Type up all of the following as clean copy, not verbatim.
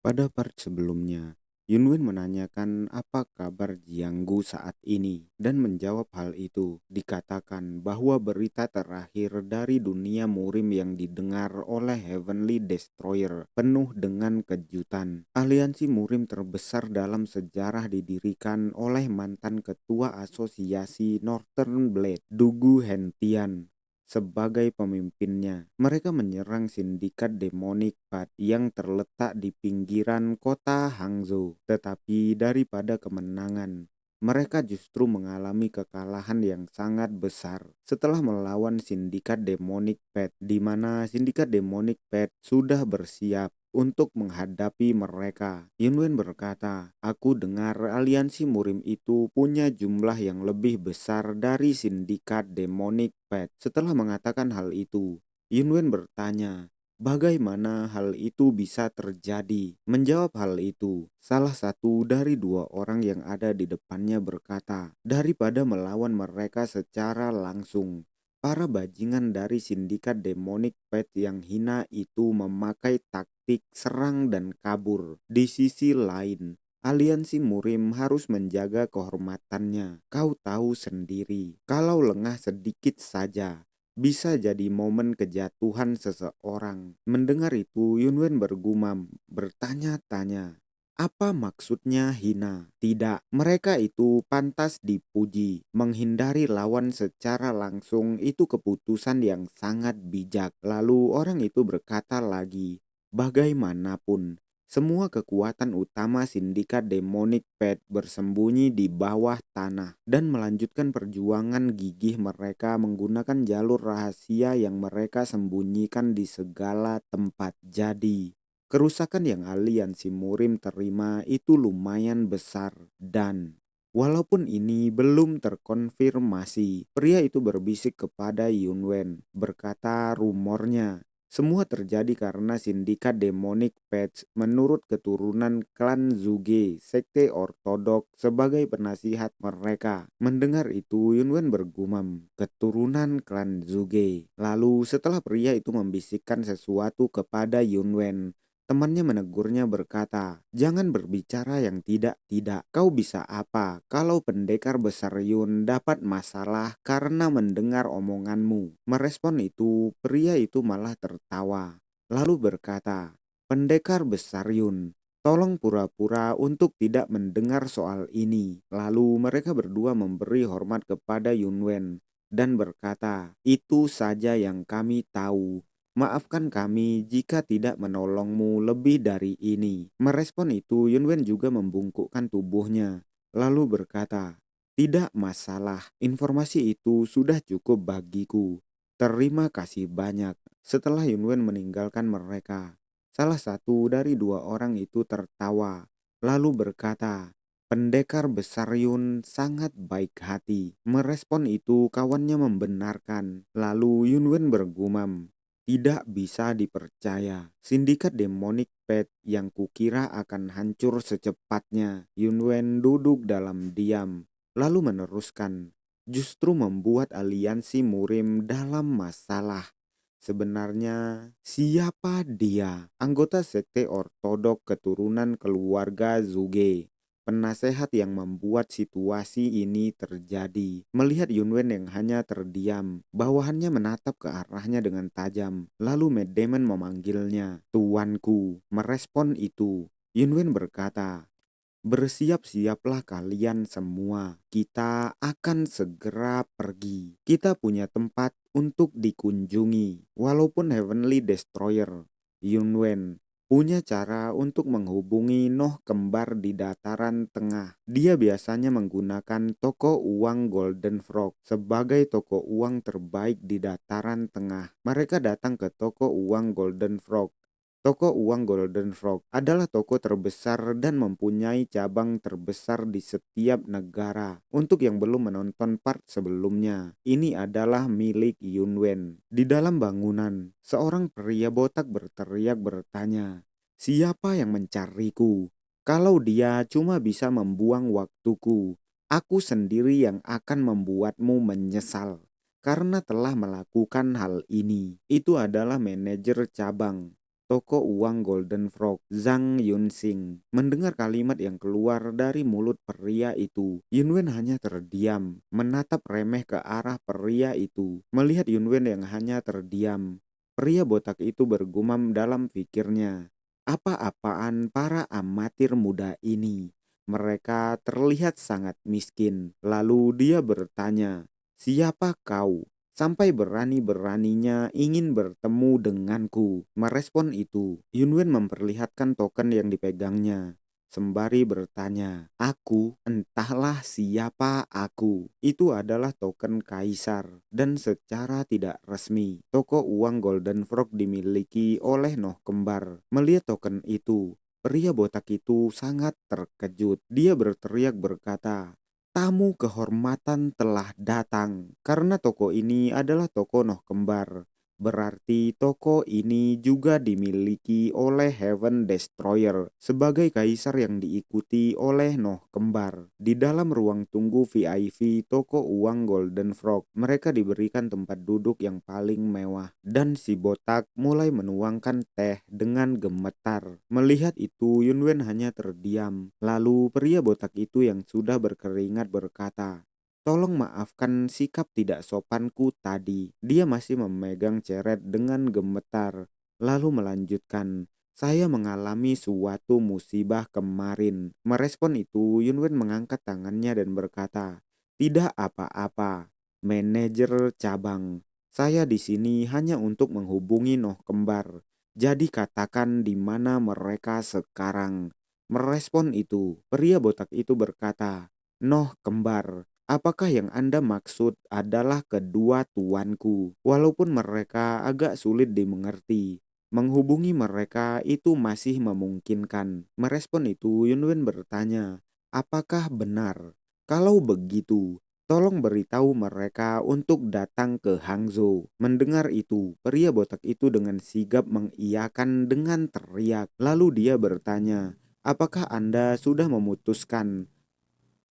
Pada part sebelumnya, Yunwin menanyakan apa kabar Jianggu saat ini dan menjawab hal itu. Dikatakan bahwa berita terakhir dari dunia murim yang didengar oleh Heavenly Destroyer penuh dengan kejutan. Aliansi murim terbesar dalam sejarah didirikan oleh mantan ketua asosiasi Northern Blade, Dugu Hentian, sebagai pemimpinnya. Mereka menyerang sindikat Demonic Path yang terletak di pinggiran kota Hangzhou. Tetapi daripada kemenangan, mereka justru mengalami kekalahan yang sangat besar setelah melawan sindikat Demonic Path, di mana sindikat Demonic Path sudah bersiap untuk menghadapi mereka. Yunwen berkata, "Aku dengar aliansi murim itu punya jumlah yang lebih besar dari sindikat Demonic Path." Setelah mengatakan hal itu, Yunwen bertanya, bagaimana hal itu bisa terjadi? Menjawab hal itu, salah satu dari dua orang yang ada di depannya berkata, daripada melawan mereka secara langsung, para bajingan dari sindikat Demonic Path yang hina itu memakai taktik serang dan kabur. Di sisi lain, aliansi murim harus menjaga kehormatannya. Kau tahu sendiri, kalau lengah sedikit saja bisa jadi momen kejatuhan seseorang. Mendengar itu, Yunwen bergumam, bertanya-tanya, apa maksudnya hina? Tidak, mereka itu pantas dipuji. Menghindari lawan secara langsung itu keputusan yang sangat bijak. Lalu orang itu berkata lagi, bagaimanapun, semua kekuatan utama sindikat Demonic Path bersembunyi di bawah tanah dan melanjutkan perjuangan gigih mereka menggunakan jalur rahasia yang mereka sembunyikan di segala tempat. Jadi, kerusakan yang aliansi murim terima itu lumayan besar dan walaupun ini belum terkonfirmasi, pria itu berbisik kepada Yunwen, berkata rumornya semua terjadi karena sindikat Demonic Path menurut keturunan klan Zuge, sekte ortodok, sebagai penasihat mereka. Mendengar itu, Yunwen bergumam, keturunan klan Zuge. Lalu setelah pria itu membisikkan sesuatu kepada Yunwen, temannya menegurnya berkata, jangan berbicara yang tidak-tidak. Kau bisa apa kalau pendekar besar Yun dapat masalah karena mendengar omonganmu? Merespon itu, pria itu malah tertawa. Lalu berkata, pendekar besar Yun, tolong pura-pura untuk tidak mendengar soal ini. Lalu mereka berdua memberi hormat kepada Yunwen dan berkata, itu saja yang kami tahu. Maafkan kami jika tidak menolongmu lebih dari ini. Merespon itu, Yunwen juga membungkukkan tubuhnya, lalu berkata, tidak masalah, informasi itu sudah cukup bagiku. Terima kasih banyak. Setelah Yunwen meninggalkan mereka, salah satu dari dua orang itu tertawa, lalu berkata, pendekar besar Yun sangat baik hati. Merespon itu, kawannya membenarkan. Lalu Yunwen bergumam, tidak bisa dipercaya. Sindikat Demonic Path yang kukira akan hancur secepatnya. Yunwen duduk dalam diam, lalu meneruskan, justru membuat aliansi murim dalam masalah. Sebenarnya siapa dia? Anggota sekte ortodok keturunan keluarga Zuge. Penasehat yang membuat situasi ini terjadi. Melihat Yunwen yang hanya terdiam, bawahannya menatap ke arahnya dengan tajam. Lalu Matt Damon memanggilnya, tuanku. Merespon itu, Yunwen berkata, bersiap-siaplah kalian semua. Kita akan segera pergi. Kita punya tempat untuk dikunjungi. Walaupun Heavenly Destroyer, Yunwen punya cara untuk menghubungi Noh kembar di dataran tengah. Dia biasanya menggunakan toko uang Golden Frog sebagai toko uang terbaik di dataran tengah. Mereka datang ke toko uang Golden Frog. Toko uang Golden Frog adalah toko terbesar dan mempunyai cabang terbesar di setiap negara. Untuk yang belum menonton part sebelumnya, ini adalah milik Yunwen. Di dalam bangunan, seorang pria botak berteriak bertanya, siapa yang mencariku? Kalau dia cuma bisa membuang waktuku, aku sendiri yang akan membuatmu menyesal karena telah melakukan hal ini. Itu adalah manajer cabang. toko uang Golden Frog, Zhang Yunxing. Mendengar kalimat yang keluar dari mulut pria itu, Yunwen hanya terdiam, menatap remeh ke arah pria itu. Melihat Yunwen yang hanya terdiam, pria botak itu bergumam dalam pikirnya, apa-apaan para amatir muda ini? Mereka terlihat sangat miskin. Lalu dia bertanya, siapa kau? Sampai berani-beraninya ingin bertemu denganku. Merespon itu, Yunwen memperlihatkan token yang dipegangnya. Sembari bertanya, aku entahlah siapa aku. Itu adalah token kaisar. Dan secara tidak resmi, toko uang Golden Frog dimiliki oleh Noh Kembar. Melihat token itu, pria botak itu sangat terkejut. Dia berteriak berkata, tamu kehormatan telah datang. Karena toko ini adalah toko Noh Kembar, berarti toko ini juga dimiliki oleh Heaven Destroyer sebagai kaisar yang diikuti oleh Noh Kembar. Di dalam ruang tunggu VIP toko uang Golden Frog, mereka diberikan tempat duduk yang paling mewah. Dan si botak mulai menuangkan teh dengan gemetar. Melihat itu, Yunwen hanya terdiam. Lalu pria botak itu yang sudah berkeringat berkata, tolong maafkan sikap tidak sopanku tadi. Dia masih memegang ceret dengan gemetar. Lalu melanjutkan, saya mengalami suatu musibah kemarin. Merespon itu, Yunwen mengangkat tangannya dan berkata, tidak apa-apa, manajer cabang. Saya di sini hanya untuk menghubungi Noh Kembar. Jadi katakan di mana mereka sekarang. Merespon itu, pria botak itu berkata, Noh Kembar, apakah yang Anda maksud adalah kedua tuanku? Walaupun mereka agak sulit dimengerti, menghubungi mereka itu masih memungkinkan. Merespon itu, Yunwen bertanya, apakah benar? Kalau begitu, tolong beritahu mereka untuk datang ke Hangzhou. Mendengar itu, pria botak itu dengan sigap mengiyakan dengan teriak. Lalu dia bertanya, apakah Anda sudah memutuskan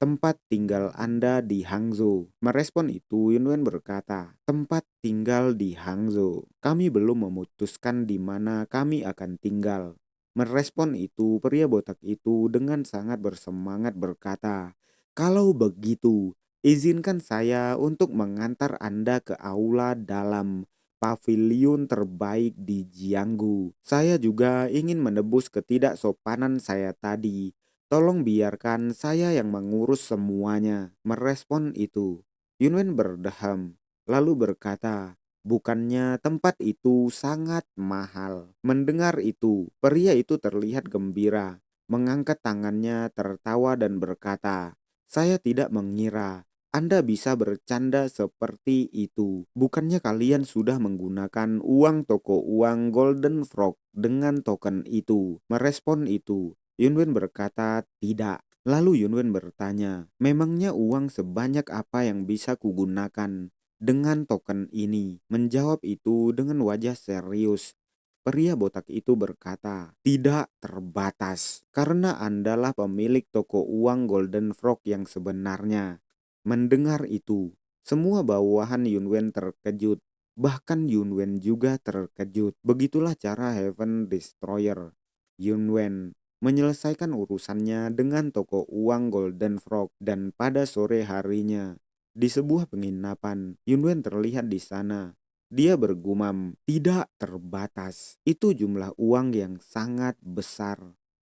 tempat tinggal Anda di Hangzhou? Merespon itu, Yunwen berkata, tempat tinggal di Hangzhou. Kami belum memutuskan di mana kami akan tinggal. Merespon itu, pria botak itu dengan sangat bersemangat berkata, kalau begitu, izinkan saya untuk mengantar Anda ke aula dalam pavilion terbaik di Jianggu. Saya juga ingin menebus ketidaksopanan saya tadi. Tolong biarkan saya yang mengurus semuanya. Merespon itu, Yunwen berdeham, lalu berkata, bukannya tempat itu sangat mahal. Mendengar itu, pria itu terlihat gembira, mengangkat tangannya tertawa dan berkata, saya tidak mengira Anda bisa bercanda seperti itu. Bukannya kalian sudah menggunakan uang toko uang Golden Frog dengan token itu? Merespon itu, Yunwen berkata tidak. Lalu Yunwen bertanya, memangnya uang sebanyak apa yang bisa kugunakan dengan token ini? Menjawab itu dengan wajah serius. Pria botak itu berkata, tidak terbatas, karena Andalah pemilik toko uang Golden Frog yang sebenarnya. Mendengar itu, semua bawahan Yunwen terkejut. Bahkan Yunwen juga terkejut. Begitulah cara Heaven Destroyer Yunwen menyelesaikan urusannya dengan toko uang Golden Frog. Dan pada sore harinya, di sebuah penginapan, Yunwen terlihat di sana. Dia bergumam, tidak terbatas. Itu jumlah uang yang sangat besar.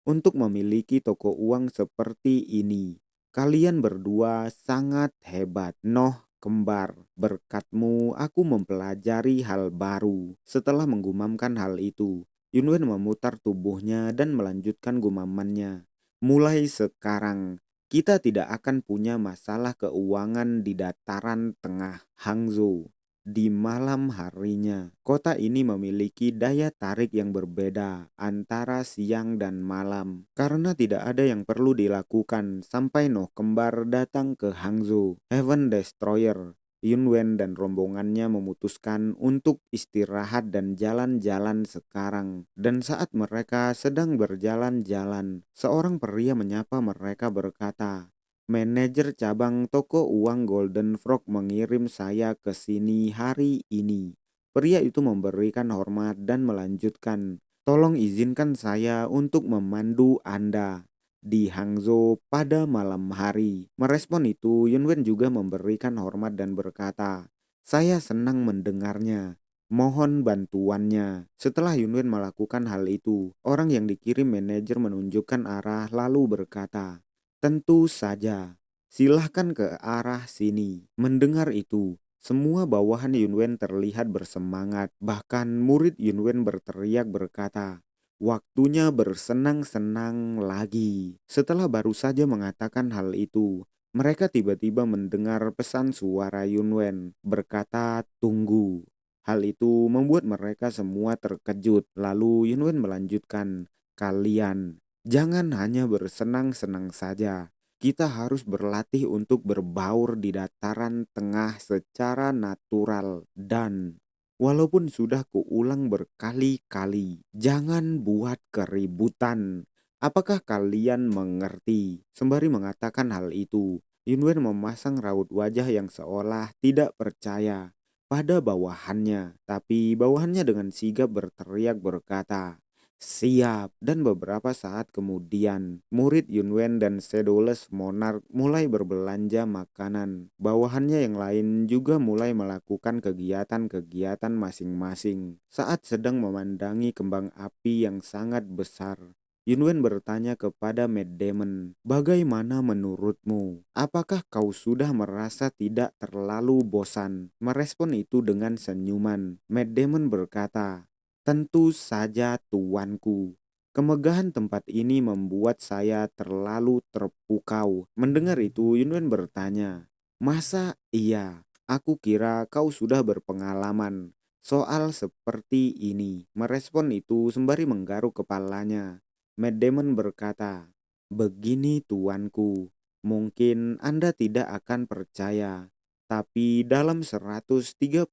Untuk memiliki toko uang seperti ini, kalian berdua sangat hebat. Noh Kembar, berkatmu aku mempelajari hal baru. Setelah menggumamkan hal itu, Yunwen memutar tubuhnya dan melanjutkan gumamannya. Mulai sekarang, kita tidak akan punya masalah keuangan di dataran tengah Hangzhou. Di malam harinya, kota ini memiliki daya tarik yang berbeda antara siang dan malam. Karena tidak ada yang perlu dilakukan sampai Noh Kembar datang ke Hangzhou. Heaven Destroyer Yunwen dan rombongannya memutuskan untuk istirahat dan jalan-jalan sekarang. Dan saat mereka sedang berjalan-jalan, seorang pria menyapa mereka berkata, manajer cabang toko uang Golden Frog mengirim saya ke sini hari ini. Pria itu memberikan hormat dan melanjutkan, Tolong izinkan saya untuk memandu Anda di Hangzhou pada malam hari. Merespon itu, Yunwen juga memberikan hormat dan berkata, saya senang mendengarnya. Mohon bantuannya. Setelah Yunwen melakukan hal itu, orang yang dikirim manajer menunjukkan arah lalu berkata, tentu saja, silahkan ke arah sini. Mendengar itu, semua bawahan Yunwen terlihat bersemangat, bahkan murid Yunwen berteriak berkata, waktunya bersenang-senang lagi. Setelah baru saja mengatakan hal itu, mereka tiba-tiba mendengar pesan suara Yunwen berkata, tunggu. Hal itu membuat mereka semua terkejut. Lalu Yunwen melanjutkan, kalian jangan hanya bersenang-senang saja. Kita harus berlatih untuk berbaur di dataran tengah secara natural dan walaupun sudah kuulang berkali-kali, jangan buat keributan. Apakah kalian mengerti? Sembari mengatakan hal itu, Yunwen memasang raut wajah yang seolah tidak percaya pada bawahannya, tapi bawahannya dengan sigap berteriak berkata, siap. Dan beberapa saat kemudian, murid Yunwen dan Shadowless Monarch mulai berbelanja makanan. Bawahannya yang lain juga mulai melakukan kegiatan-kegiatan masing-masing. Saat sedang memandangi kembang api yang sangat besar, Yunwen bertanya kepada Matt Damon, bagaimana menurutmu? Apakah kau sudah merasa tidak terlalu bosan? Merespon itu dengan senyuman. Matt Damon berkata, tentu saja tuanku. Kemegahan tempat ini membuat saya terlalu terpukau. Mendengar itu, Yunwen bertanya, masa iya? Aku kira kau sudah berpengalaman soal seperti ini. Merespon itu sembari menggaruk kepalanya. Matt Damon berkata, begini tuanku, mungkin Anda tidak akan percaya. Tapi dalam 137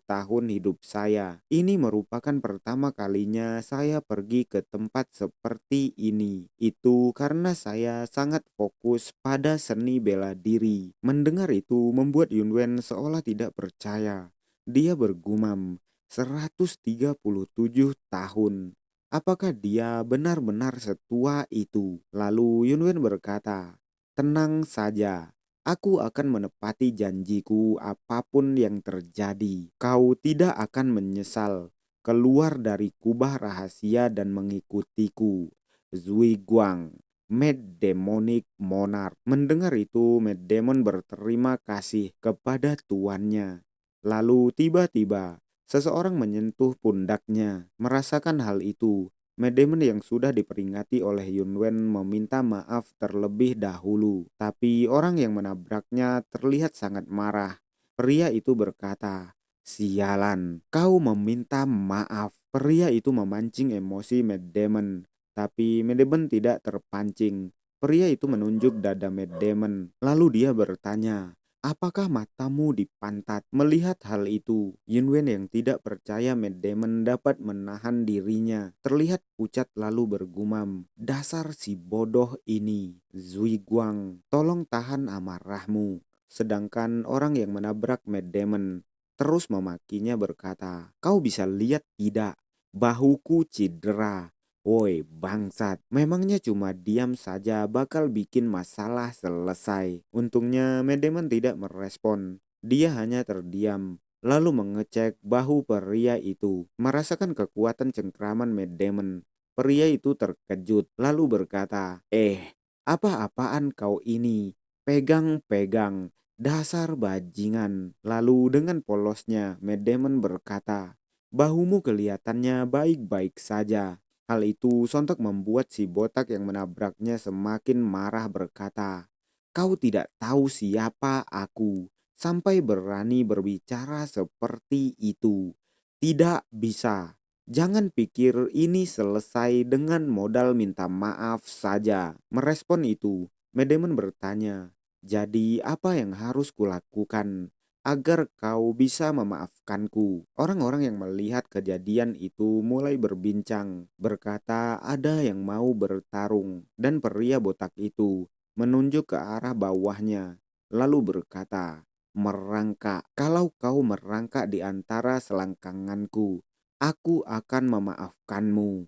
tahun hidup saya, ini merupakan pertama kalinya saya pergi ke tempat seperti ini. Itu karena saya sangat fokus pada seni bela diri. Mendengar itu membuat Yunwen seolah tidak percaya. Dia bergumam, 137 tahun. Apakah dia benar-benar setua itu? Lalu Yunwen berkata, tenang saja. Aku akan menepati janjiku apapun yang terjadi. Kau tidak akan menyesal keluar dari kubah rahasia dan mengikutiku. Zui Guang, Mad Demonic Monarch. Mendengar itu, Mad Demon berterima kasih kepada tuannya. Lalu tiba-tiba, seseorang menyentuh pundaknya. Merasakan hal itu, Matt Damon yang sudah diperingati oleh Yunwen meminta maaf terlebih dahulu, tapi orang yang menabraknya terlihat sangat marah. Pria itu berkata, sialan, kau meminta maaf. Pria itu memancing emosi Matt Damon, tapi Matt Damon tidak terpancing. Pria itu menunjuk dada Matt Damon, lalu dia bertanya, apakah matamu di pantat? Melihat hal itu, Yunwen yang tidak percaya Matt Damon dapat menahan dirinya, terlihat pucat lalu bergumam, dasar si bodoh ini. Zui Guang, tolong tahan amarahmu. Sedangkan orang yang menabrak Matt Damon terus memakinya berkata, kau bisa lihat tidak? Bahuku cedera. Woi bangsat, memangnya cuma diam saja bakal bikin masalah selesai. Untungnya Matt Damon tidak merespon. Dia hanya terdiam, lalu mengecek bahu pria itu. Merasakan kekuatan cengkraman Matt Damon, pria itu terkejut lalu berkata, apa-apaan kau ini? Pegang-pegang, dasar bajingan. Lalu dengan polosnya Matt Damon berkata, bahumu kelihatannya baik-baik saja. Hal itu sontak membuat si botak yang menabraknya semakin marah berkata, kau tidak tahu siapa aku sampai berani berbicara seperti itu. Tidak bisa. Jangan pikir ini selesai dengan modal minta maaf saja. Merespon itu, Medemen bertanya, jadi apa yang harus kulakukan agar kau bisa memaafkanku? Orang-orang yang melihat kejadian itu mulai berbincang, berkata ada yang mau bertarung, dan pria botak itu menunjuk ke arah bawahnya, lalu berkata, merangkak. Kalau kau merangkak di antara selangkanganku, Aku akan memaafkanmu.